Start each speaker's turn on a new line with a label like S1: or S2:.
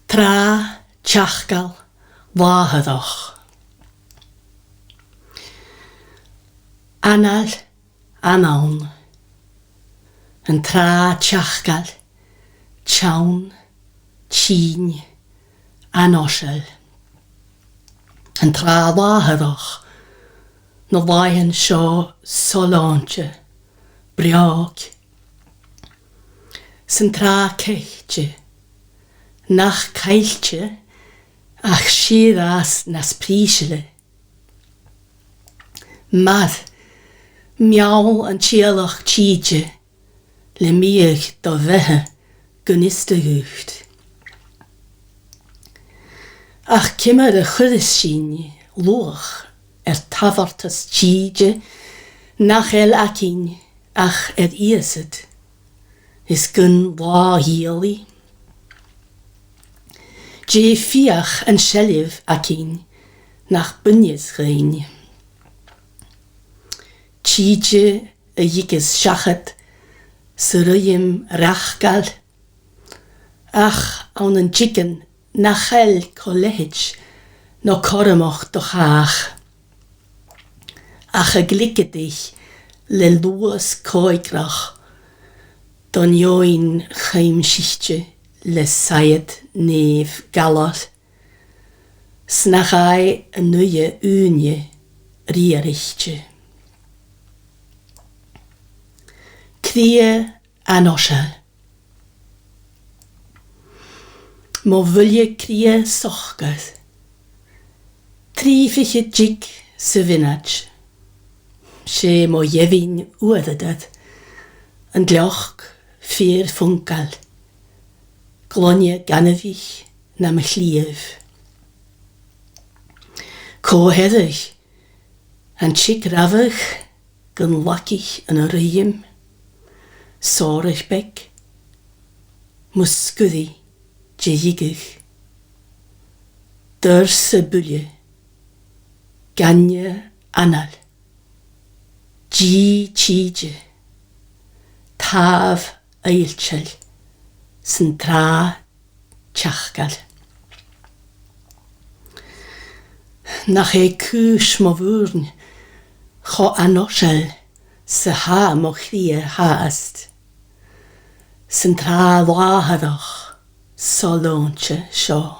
S1: Tra teachgal láthadach. Anal anaun. An tra teachgal, tjaun, tjín, anosel. An tra láthadach, na bhain seo soláinte, breag. San tra ceilte, nach cailte, ach siras nas prísile. Mad, miaw an tialach tíide, le miach do bheitthe gunistagúcht. Ach cimar a chudas sin, loch, tafartas tíide, nach acin, ach iasad, is gun láhíali. Je fiach an seliv acin, nach bunjes rein. Tíide a yigas shachat, suruyim rachgal, ach an an chicken nachel college, no kormach doch ach. Ach a glicket dich, le luas koigrach, don join chaimschichtje, le sayed neef galat. Snachai a nuye unje, rierichtje. Krie anoshel. Mo vulje krie sochgas. Triefige jig se vinnach. She mo jevin uadadat. An gloch vier funkal. Glonje ganevich na me chliev. Ko heddig. An chik ravig. Gun lakich an a riem. Sorig bek. Muskudi. Jigig. Durse bulje. Ganje anal. Ji tíide. Tav eilchel. San tra teachgal. Nach cúis mo bhúrn, cho anoshel sa ha mo chrie haast. San tra láthadach, solónte seo.